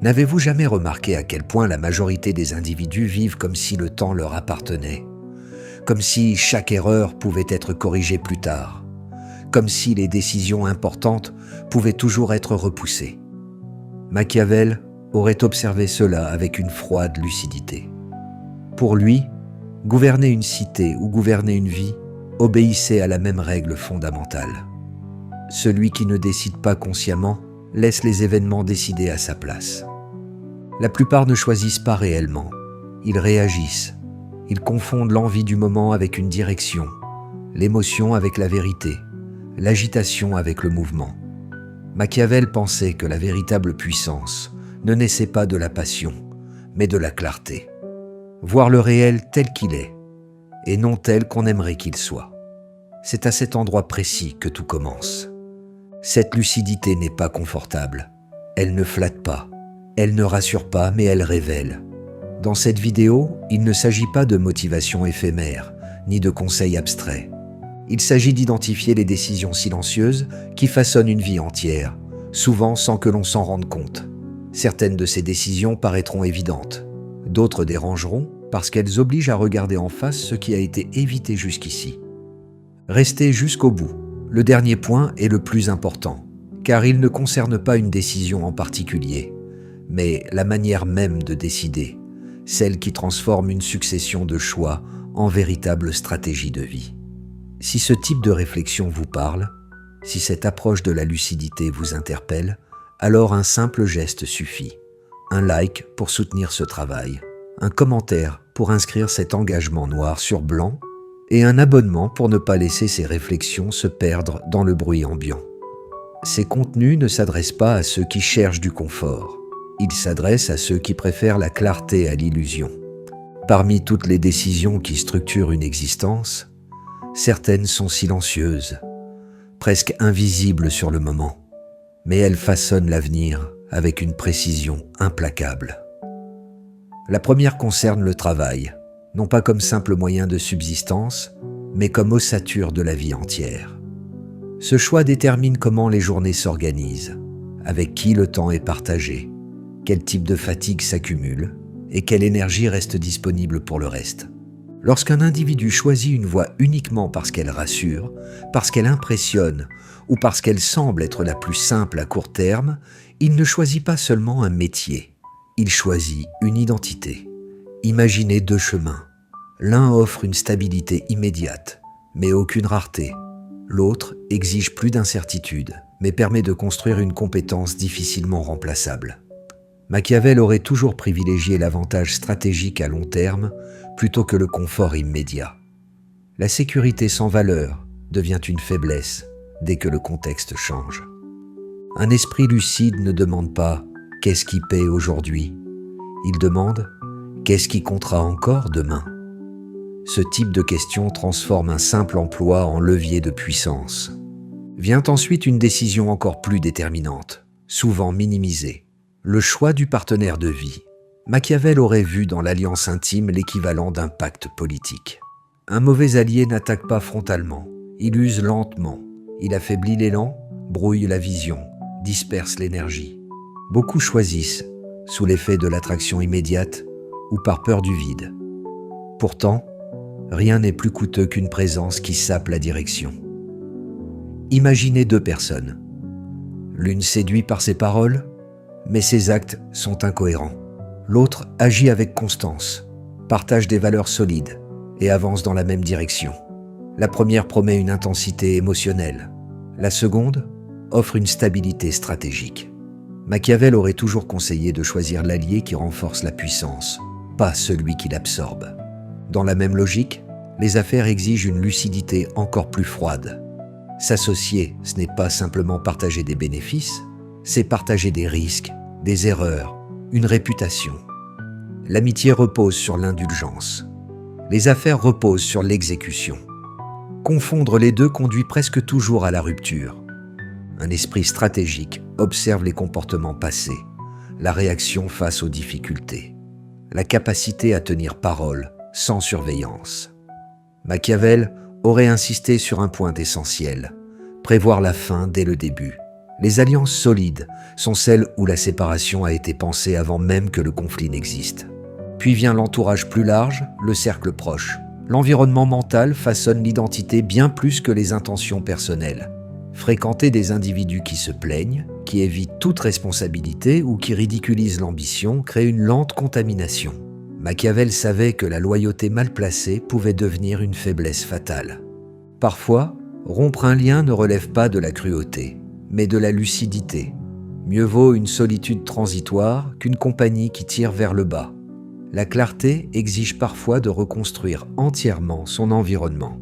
N'avez-vous jamais remarqué à quel point la majorité des individus vivent comme si le temps leur appartenait? Comme si chaque erreur pouvait être corrigée plus tard? Comme si les décisions importantes pouvaient toujours être repoussées? Machiavel aurait observé cela avec une froide lucidité. Pour lui, gouverner une cité ou gouverner une vie obéissait à la même règle fondamentale. Celui qui ne décide pas consciemment laisse les événements décider à sa place. La plupart ne choisissent pas réellement, ils réagissent. Ils confondent l'envie du moment avec une direction, l'émotion avec la vérité, l'agitation avec le mouvement. Machiavel pensait que la véritable puissance ne naissait pas de la passion, mais de la clarté. Voir le réel tel qu'il est, et non tel qu'on aimerait qu'il soit. C'est à cet endroit précis que tout commence. Cette lucidité n'est pas confortable. Elle ne flatte pas, elle ne rassure pas, mais elle révèle. Dans cette vidéo, il ne s'agit pas de motivation éphémère, ni de conseils abstraits. Il s'agit d'identifier les décisions silencieuses qui façonnent une vie entière, souvent sans que l'on s'en rende compte. Certaines de ces décisions paraîtront évidentes. D'autres dérangeront parce qu'elles obligent à regarder en face ce qui a été évité jusqu'ici. Restez jusqu'au bout. Le dernier point est le plus important, car il ne concerne pas une décision en particulier, mais la manière même de décider, celle qui transforme une succession de choix en véritable stratégie de vie. Si ce type de réflexion vous parle, si cette approche de la lucidité vous interpelle, alors un simple geste suffit. Un like pour soutenir ce travail, un commentaire pour inscrire cet engagement noir sur blanc et un abonnement pour ne pas laisser ces réflexions se perdre dans le bruit ambiant. Ces contenus ne s'adressent pas à ceux qui cherchent du confort. Ils s'adressent à ceux qui préfèrent la clarté à l'illusion. Parmi toutes les décisions qui structurent une existence, certaines sont silencieuses, presque invisibles sur le moment, mais elles façonnent l'avenir avec une précision implacable. La première concerne le travail, non pas comme simple moyen de subsistance, mais comme ossature de la vie entière. Ce choix détermine comment les journées s'organisent, avec qui le temps est partagé, quel type de fatigue s'accumule et quelle énergie reste disponible pour le reste. Lorsqu'un individu choisit une voie uniquement parce qu'elle rassure, parce qu'elle impressionne ou parce qu'elle semble être la plus simple à court terme, il ne choisit pas seulement un métier, il choisit une identité. Imaginez deux chemins. L'un offre une stabilité immédiate, mais aucune rareté. L'autre exige plus d'incertitude, mais permet de construire une compétence difficilement remplaçable. Machiavel aurait toujours privilégié l'avantage stratégique à long terme plutôt que le confort immédiat. La sécurité sans valeur devient une faiblesse dès que le contexte change. Un esprit lucide ne demande pas « qu'est-ce qui paie aujourd'hui ?» Il demande « qu'est-ce qui comptera encore demain ?» Ce type de question transforme un simple emploi en levier de puissance. Vient ensuite une décision encore plus déterminante, souvent minimisée. Le choix du partenaire de vie. Machiavel aurait vu dans l'alliance intime l'équivalent d'un pacte politique. Un mauvais allié n'attaque pas frontalement, il use lentement. Il affaiblit l'élan, brouille la vision, disperse l'énergie. Beaucoup choisissent, sous l'effet de l'attraction immédiate ou par peur du vide. Pourtant, rien n'est plus coûteux qu'une présence qui sape la direction. Imaginez deux personnes. L'une séduit par ses paroles, mais ses actes sont incohérents. L'autre agit avec constance, partage des valeurs solides et avance dans la même direction. La première promet une intensité émotionnelle. La seconde offre une stabilité stratégique. Machiavel aurait toujours conseillé de choisir l'allié qui renforce la puissance, pas celui qui l'absorbe. Dans la même logique, les affaires exigent une lucidité encore plus froide. S'associer, ce n'est pas simplement partager des bénéfices, c'est partager des risques, des erreurs, une réputation. L'amitié repose sur l'indulgence. Les affaires reposent sur l'exécution. Confondre les deux conduit presque toujours à la rupture. Un esprit stratégique observe les comportements passés, la réaction face aux difficultés, la capacité à tenir parole sans surveillance. Machiavel aurait insisté sur un point essentiel, prévoir la fin dès le début. Les alliances solides sont celles où la séparation a été pensée avant même que le conflit n'existe. Puis vient l'entourage plus large, le cercle proche. L'environnement mental façonne l'identité bien plus que les intentions personnelles. Fréquenter des individus qui se plaignent, qui évitent toute responsabilité ou qui ridiculisent l'ambition crée une lente contamination. Machiavel savait que la loyauté mal placée pouvait devenir une faiblesse fatale. Parfois, rompre un lien ne relève pas de la cruauté, mais de la lucidité. Mieux vaut une solitude transitoire qu'une compagnie qui tire vers le bas. La clarté exige parfois de reconstruire entièrement son environnement.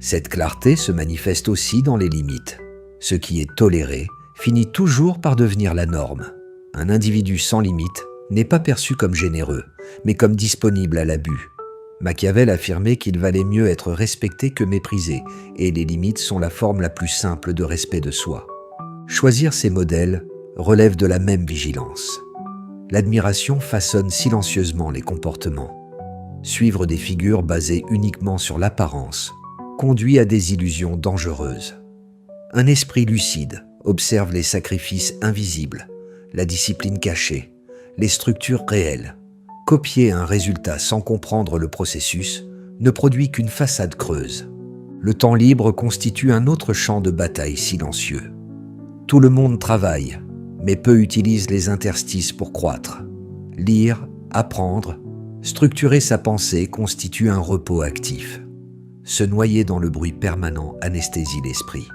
Cette clarté se manifeste aussi dans les limites. Ce qui est toléré finit toujours par devenir la norme. Un individu sans limite n'est pas perçu comme généreux, mais comme disponible à l'abus. Machiavel affirmait qu'il valait mieux être respecté que méprisé, et les limites sont la forme la plus simple de respect de soi. Choisir ces modèles relève de la même vigilance. L'admiration façonne silencieusement les comportements. Suivre des figures basées uniquement sur l'apparence conduit à des illusions dangereuses. Un esprit lucide observe les sacrifices invisibles, la discipline cachée, les structures réelles. Copier un résultat sans comprendre le processus ne produit qu'une façade creuse. Le temps libre constitue un autre champ de bataille silencieux. Tout le monde travaille, mais peu utilisent les interstices pour croître. Lire, apprendre, structurer sa pensée constitue un repos actif. Se noyer dans le bruit permanent anesthésie l'esprit.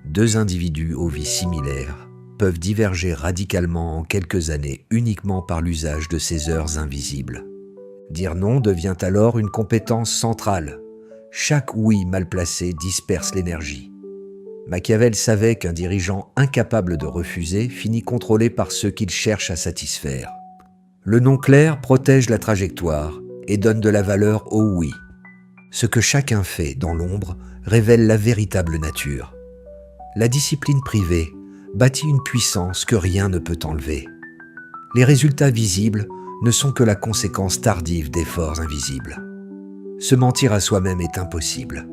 Deux individus aux vies similaires peuvent diverger radicalement en quelques années uniquement par l'usage de ces heures invisibles. Dire non devient alors une compétence centrale. Chaque oui mal placé disperse l'énergie. Machiavel savait qu'un dirigeant incapable de refuser finit contrôlé par ceux qu'il cherche à satisfaire. Le non clair protège la trajectoire et donne de la valeur au oui. Ce que chacun fait dans l'ombre révèle la véritable nature. La discipline privée bâtit une puissance que rien ne peut enlever. Les résultats visibles ne sont que la conséquence tardive d'efforts invisibles. Se mentir à soi-même est impossible.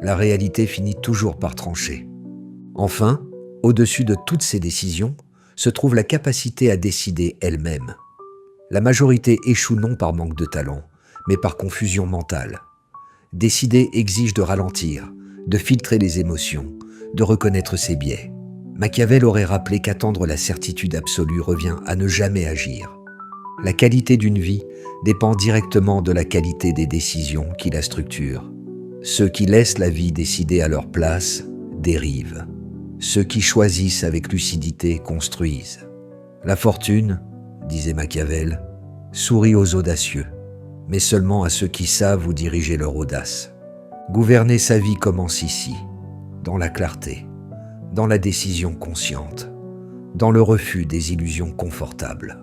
La réalité finit toujours par trancher. Enfin, au-dessus de toutes ces décisions, se trouve la capacité à décider elle-même. La majorité échoue non par manque de talent, mais par confusion mentale. Décider exige de ralentir, de filtrer les émotions, de reconnaître ses biais. Machiavel aurait rappelé qu'attendre la certitude absolue revient à ne jamais agir. La qualité d'une vie dépend directement de la qualité des décisions qui la structurent. Ceux qui laissent la vie décider à leur place dérivent. Ceux qui choisissent avec lucidité construisent. La fortune, disait Machiavel, sourit aux audacieux, mais seulement à ceux qui savent où diriger leur audace. Gouverner sa vie commence ici, dans la clarté, dans la décision consciente, dans le refus des illusions confortables.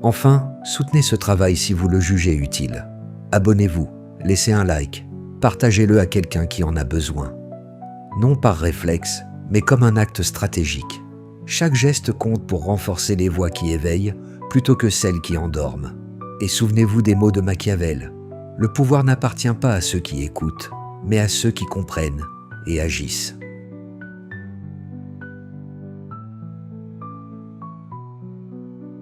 Enfin, soutenez ce travail si vous le jugez utile. Abonnez-vous, laissez un like, partagez-le à quelqu'un qui en a besoin. Non par réflexe, mais comme un acte stratégique. Chaque geste compte pour renforcer les voix qui éveillent plutôt que celles qui endorment. Et souvenez-vous des mots de Machiavel. Le pouvoir n'appartient pas à ceux qui écoutent, mais à ceux qui comprennent et agissent.